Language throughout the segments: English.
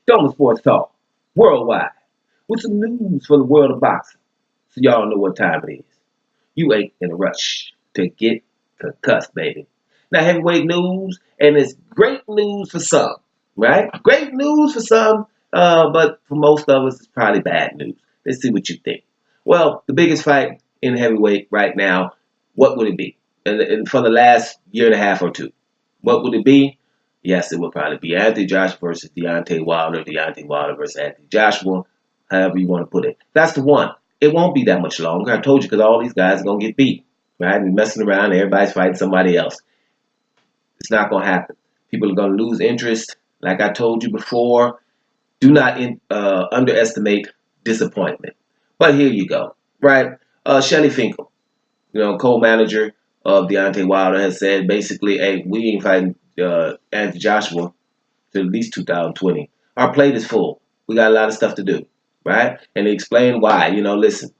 Doma Sports Talk, worldwide, with some news for the world of boxing. So y'all know what time it is. You ain't in a rush to get concussed, baby. Now, heavyweight news, and it's great news for some, right? Great news for some, but for most of us, it's probably bad news. Let's see what you think. Well, the biggest fight in heavyweight right now, what would it be? And for the last year and a half or two, what would it be? Yes, it would probably be Anthony Joshua versus Deontay Wilder, Deontay Wilder versus Anthony Joshua, however you want to put it. That's the one. It won't be that much longer. I told you because all these guys are going to get beat, right? And messing around, everybody's fighting somebody else. It's not going to happen. People are going to lose interest. Like I told you before, do not underestimate disappointment. But here you go, right? Shelly Finkel, co-manager of Deontay Wilder, has said basically, hey, we ain't fighting Anthony Joshua to at least 2020. Our plate is full. We got a lot of stuff to do, right? And they explain why. Listen,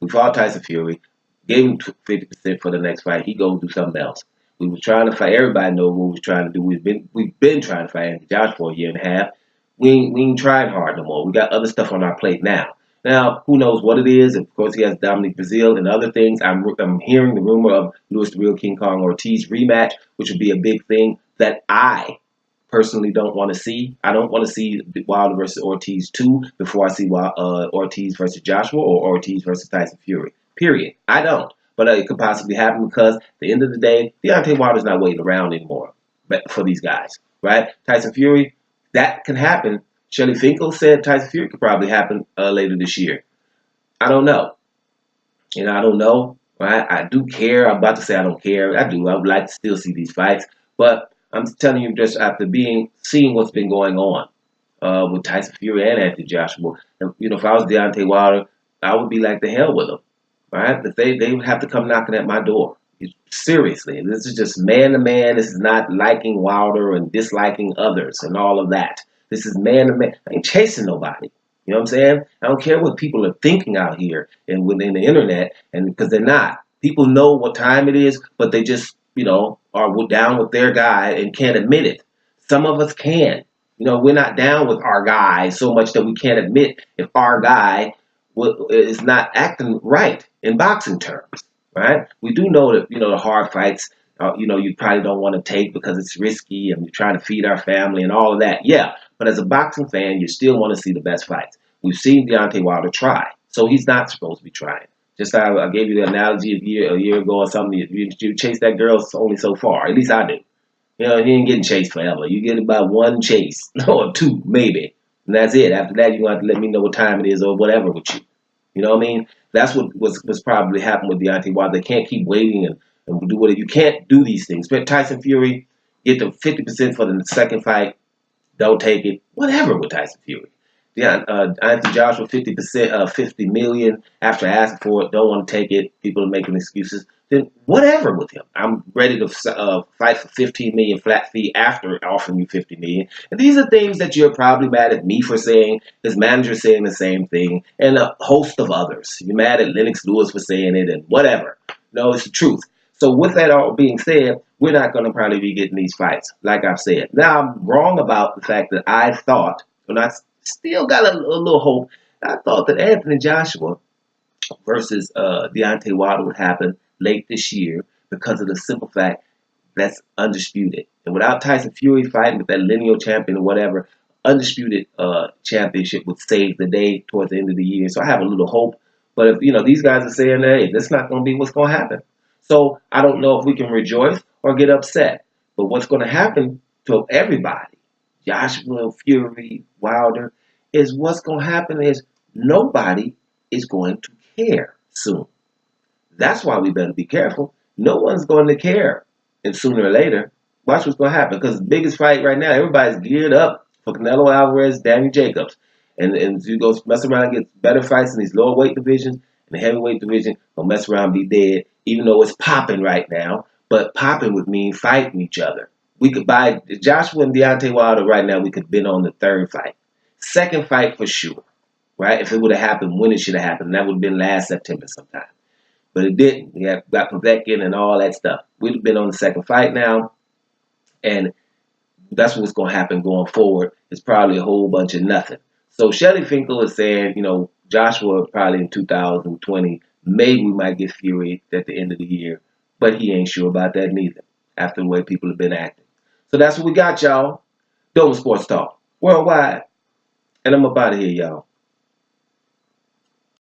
we fought Tyson Fury, gave him 50% for the next fight. He go do something else. We were trying to fight. Everybody knows what we was trying to do. We've been trying to fight Anthony Joshua for a year and a half. We ain't trying hard no more. We got other stuff on our plate now. Now, who knows what it is? Of course, he has Dominic Brazil and other things. I'm hearing the rumor of Louis the Real King Kong Ortiz rematch, which would be a big thing that I personally don't want to see. I don't want to see Wilder versus Ortiz 2 before I see Ortiz versus Joshua or Ortiz versus Tyson Fury. Period. I don't. But it could possibly happen because at the end of the day, Deontay Wilder's not waiting around anymore for these guys, right? Tyson Fury, that can happen. Shelly Finkel said Tyson Fury could probably happen later this year. I don't know. I don't know. Right? I do care. I'm about to say I don't care. I do. I would like to still see these fights. But I'm telling you just after seeing what's been going on with Tyson Fury and Anthony Joshua. And, if I was Deontay Wilder, I would be like the hell with them. Right? But they would have to come knocking at my door. Seriously. This is just man to man. This is not liking Wilder and disliking others and all of that. This is man to man. I ain't chasing nobody. You know what I'm saying? I don't care what people are thinking out here and within the internet, and because they're not. People know what time it is, but they just, are down with their guy and can't admit it. Some of us can. We're not down with our guy so much that we can't admit if our guy is not acting right in boxing terms, right? We do know that, the hard fights, you probably don't want to take because it's risky and you're trying to feed our family and all of that. Yeah, but as a boxing fan, you still want to see the best fights. We've seen Deontay Wilder try, so he's not supposed to be trying. Just how I gave you the analogy a year ago or something, you chase that girl only so far. At least I do. He ain't getting chased forever. You get about one chase or two, maybe. And that's it. After that, you're going to have to let me know what time it is or whatever with you. You know what I mean? That's what was probably happened with Deontay Wilder. They can't keep waiting and do whatever. You can't do these things. But Tyson Fury, get the 50% for the second fight. Don't take it. Whatever with Tyson Fury. Anthony Joshua, 50%, $50 million after asking for it. Don't want to take it. People are making excuses. Then whatever with him. I'm ready to fight for $15 million flat fee after offering you $50 million. And these are things that you're probably mad at me for saying. His manager saying the same thing, and a host of others. You're mad at Lennox Lewis for saying it, and whatever. No, it's the truth. So with that all being said, we're not going to probably be getting these fights, like I've said. Now, I'm wrong about the fact that I thought, and I still got a little hope, I thought that Anthony Joshua versus Deontay Wilder would happen late this year because of the simple fact that's undisputed. And without Tyson Fury fighting with that lineal champion or whatever, undisputed championship would save the day towards the end of the year. So I have a little hope. But if these guys are saying, hey, that's not going to be what's going to happen. So I don't know if we can rejoice or get upset. But what's going to happen to everybody, Joshua, Fury, Wilder, is what's going to happen is nobody is going to care soon. That's why we better be careful. No one's going to care. And sooner or later, watch what's going to happen. Because the biggest fight right now, everybody's geared up for Canelo Alvarez, Danny Jacobs. And you go mess around and get better fights in these lower weight divisions. And the heavyweight division will mess around and be dead. Even though it's popping right now. But popping would mean fighting each other. We could buy Joshua and Deontay Wilder right now. We could have been on the third fight. Second fight for sure. Right? If it would have happened when it should have happened. That would have been last September sometime. But it didn't. We got Povetkin and all that stuff. We'd have been on the second fight now. And That's what's going to happen going forward. It's probably a whole bunch of nothing. So Shelly Finkel is saying, Joshua probably in 2020, maybe we might get Fury at the end of the year, but he ain't sure about that neither after the way people have been acting. So that's what we got, y'all. Dope Sports Talk worldwide, and I'm up out of here, y'all.